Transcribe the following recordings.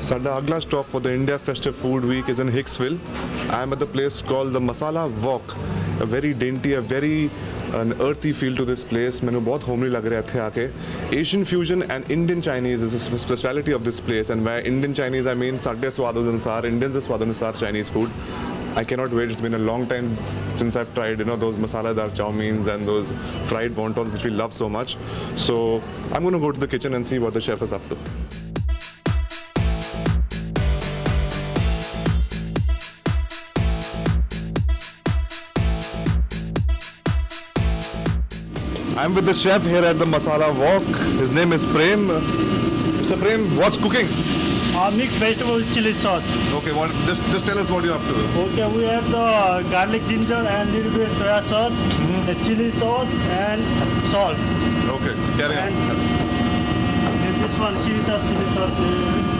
Sada agla stop for the India Festive Food Week is in Hicksville. I am at the place called the Masala Wok. A very dainty, a very an earthy feel to this place. मैंने बहुत homely लग रहा है थे आके. Asian fusion and Indian Chinese is a speciality of this place. And by Indian Chinese I mean साढ़े स्वाद अनुसार Indians स्वाद अनुसार Chinese food. I cannot wait. It's been a long time since I've tried, those masala-dar chow meins and those fried wontons which we love so much. So I'm going to go to the kitchen and see what the chef is up to. I'm with the chef here at the Masala Wok. His name is Prem. Mr. Prem, what's cooking? Mixed vegetable chili sauce. Okay, just tell us what you're up to. Okay, we have the garlic ginger and little bit soya sauce, the chili sauce and salt. Okay, carry on. And this one Caesar chili sauce.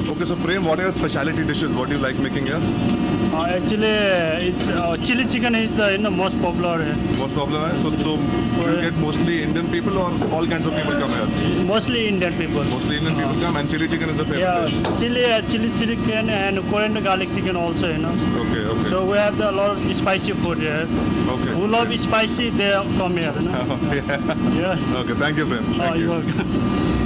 Okay, so Prem, what are your specialty dishes? What do you like making here? Actually, it's chili chicken is the most popular. Most popular, so you get mostly Indian people or all kinds of people come here? Mostly Indian people. Mostly Indian people come, and chili chicken is the favorite Yeah, dish. chili chicken and coriander garlic chicken also, Okay. So we have a lot of spicy food here. Okay. Who love spicy, they come here. Yeah. Okay, thank you, Prem. Thank you. You're welcome.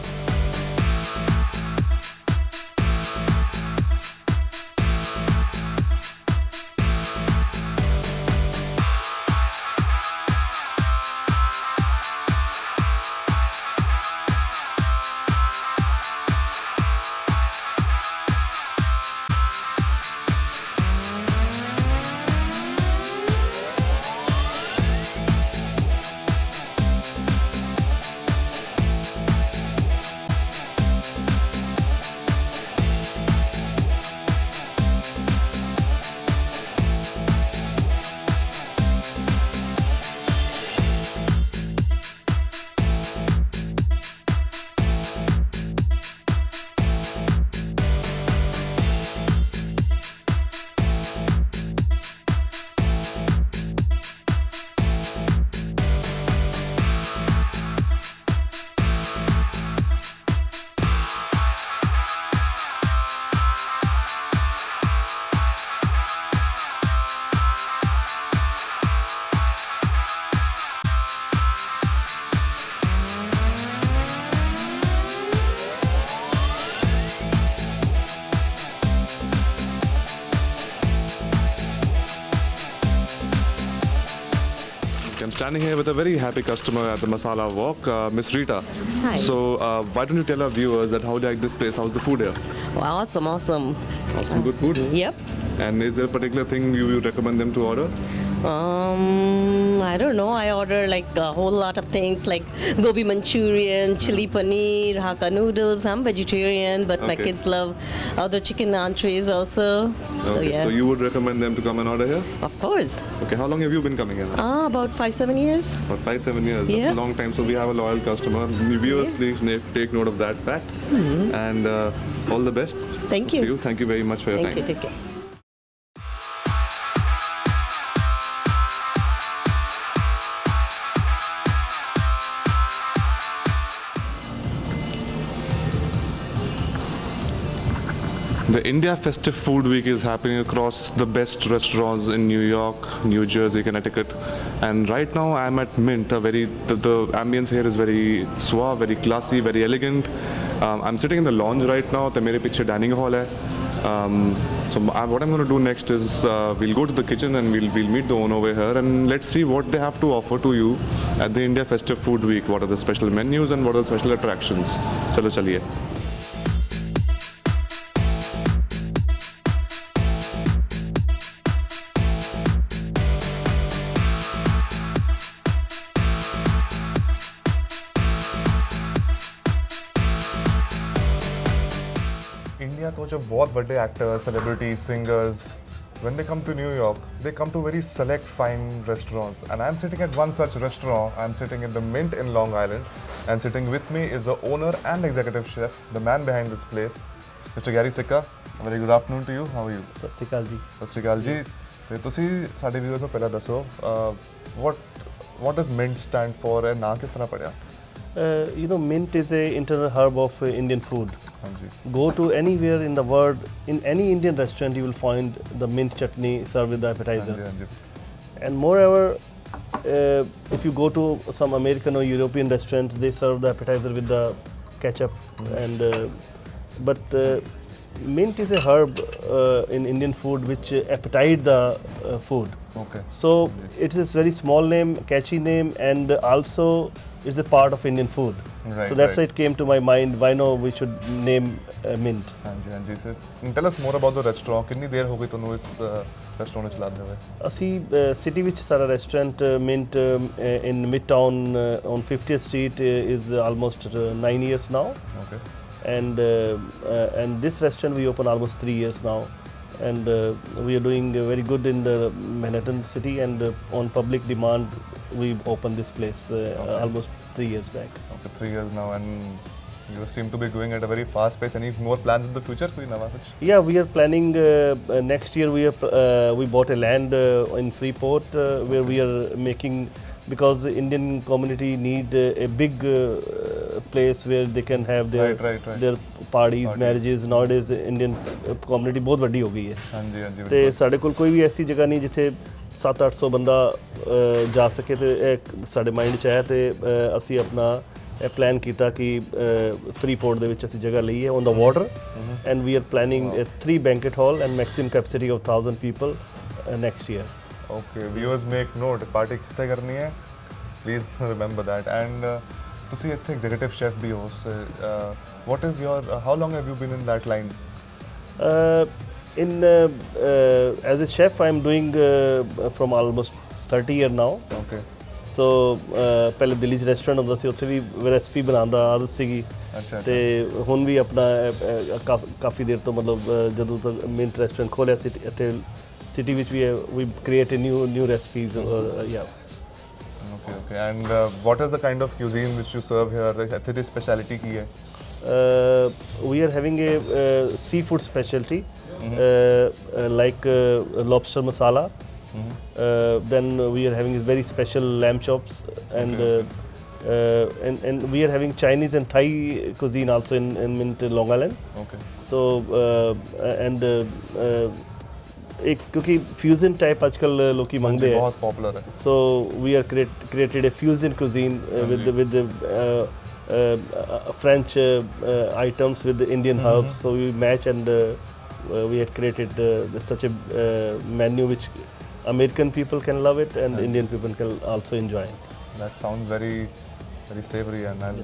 I'm standing here with a very happy customer at the Masala Wok, Miss Rita. Hi. So, why don't you tell our viewers that how they like this place? How's the food here? Wow, awesome. Awesome, good food. Yep. And is there a particular thing you would recommend them to order? I don't know. I order like a whole lot of things like gobi Manchurian, chili paneer, Hakka noodles. I'm vegetarian, but my Okay. kids love other chicken entrees also. So Okay, yeah, so you would recommend them to come and order here? of course. Okay, how long have you been coming here? About 5-7 years. For 5-7 years. That's Yeah. a long time. So we have a loyal customer. Viewers, please take note of that fact. And all the best. Thank to you. you. Thank you very much for your Thank time. you. Take care. The India Festive Food Week is happening across the best restaurants in New York, New Jersey, Connecticut. And right now I'm at Mint. The ambience here is very suave, very classy, very elegant. I'm sitting in the lounge right now. The मेरे पीछे dining hall है. What I'm going to do next is we'll go to the kitchen and we'll meet the owner over here and let's see what they have to offer to you at the India Festive Food Week. What are the special menus and what are the special attractions? चलो चलिए. India तो जो बहुत बड़े actors celebrities singers when they come to New York, they come to very select fine restaurants. And I'm sitting at one such restaurant. I'm sitting at the Mint in Long Island. And sitting with me is the owner and executive chef, the man behind this place, Mr. Gary Sikka. A very good afternoon to you. How are you? ਸਤਿ ਸ਼੍ਰੀ ਅਕਾਲ ਜੀ ਸਤਿ ਸ਼੍ਰੀ ਅਕਾਲ ਜੀ ਤੇ ਤੁਸੀਂ ਸਾਡੇ video ਤੋਂ ਪਹਿਲਾਂ ਦੱਸੋ what does Mint stand for and ਨਾਂ ਕਿਸ ਤਰ੍ਹਾਂ ਪੜਿਆ? You know, Mint is a internal hub of Indian food. ਹਾਂਜੀ Go to anywhere in the world, in any Indian restaurant, you will find the mint chutney served with the appetizers. ਹਾਂਜੀ And moreover, if you go to some American or European restaurants, they serve the appetizer with the ketchup. And but mint is a herb in Indian food which appetite the food. okay So it is very small name, catchy name, and also is a part of Indian food. Right, So that's right. why it came to my mind. Why no? We should name Mint. ਹਾਂਜੀ ਹਾਂਜੀ sir tell us more about the restaurant ਕਿੰਨੀ ਦੇਰ ਹੋ ਗਈ ਤੁਹਾਨੂੰ ਇਸ restaurant ਨੂੰ ਚਲਾਉਂਦੇ ਹੋਏ? ਅਸੀਂ ਸਿਟੀ ਵਿੱਚ ਸਾਡਾ restaurant Mint in Midtown on 50th Street is almost 9 years now. Okay And this restaurant we open almost 3 years now. And we are doing very good in the Manhattan city, and on public demand we opened this place almost 3 years back. okay 3 years now and you seem to be going at a very fast pace. Any more plans in the future? ਕੋਈ ਨਵਾਂ ਕੁਝ? Yeah, we are planning next year. We bought a land in Freeport where we are making, because the Indian community need a big place where they can have their Right. their parties, marriages. Nowadays Indian community ਬਹੁਤ ਵੱਡੀ ਹੋ ਗਈ ਹੈ ਹਾਂਜੀ ਹਾਂਜੀ ਤੇ ਸਾਡੇ ਕੋਲ ਕੋਈ ਵੀ ਐਸੀ ਜਗ੍ਹਾ ਨਹੀਂ ਜਿੱਥੇ 700-800 ਬੰਦਾ ਜਾ ਸਕੇ, ਤੇ ਇਹ ਸਾਡੇ ਮਾਈਂਡ 'ਚ ਹੈ ਤੇ ਅਸੀਂ ਆਪਣਾ ਇਹ ਪਲਾਨ ਕੀਤਾ ਕਿ ਫਰੀਪੋਰਟ ਦੇ ਵਿੱਚ ਅਸੀਂ ਜਗ੍ਹਾ ਲਈ ਹੈ on the water, and we are planning 3 banquet hall and maximum capacity of 1000 people next year. Okay viewers make note, party ਕਿੱਥੇ ਕਰਨੀ ਹੈ ਪਲੀਜ਼ ਰਿਮੈਂਬਰ ਦੈਟ. ਐਂਡ ਤੁਸੀਂ ਇੱਥੇ ਐਗਜ਼ੀਕਿਊਟਿਵ ਸ਼ੈਫ ਵੀ ਹੋ, what is your how long have you been in that line? As a chef, I am doing from almost 30 years now. Okay so ਪਹਿਲੇ ਦਿੱਲੀ 'ਚ restaurant ਹੁੰਦਾ ਸੀ, ਉੱਥੇ ਵੀ ਰੈਸਪੀ ਬਣਾਉਣ ਦਾ ਆਦਤ ਸੀਗੀ, ਅੱਛਾ ਤੇ ਹੁਣ ਵੀ ਆਪਣਾ ਕਾਫੀ ਦੇਰ ਤੋਂ ਮਤਲਬ ਜਦੋਂ ਤੱਕ Mint ਰੈਸਟੋਰੈਂਟ ਖੋਲ੍ਹਿਆ ਸੀ ਇੱਥੇ ਸਿਟੀ ਵਿੱਚ ਵੀ ਵੀ ਕ੍ਰੀਏਟ ਨਿਊ ਰੈਸਪੀਜ਼. ਯਾ okay and what is the kind of cuisine which you serve here? ਇੱਥੇ ਦੀ ਸਪੈਸ਼ਲਿਟੀ ਕੀ ਹੈ? We are having a seafood specialty, like lobster masala. Then we are having very special lamb chops, and and we are having Chinese and Thai cuisine also in Mint Long Island. Okay So and एक क्योंकि fusion type आजकल लोग मंगते हैं, ਬਹੁਤ poplar ਹੈ. so we are created a fusion cuisine with the French items with the Indian herbs. So we match, and we had created such a menu which American people can love it, and Indian people can also enjoy it. That sounds very very savory, and I'll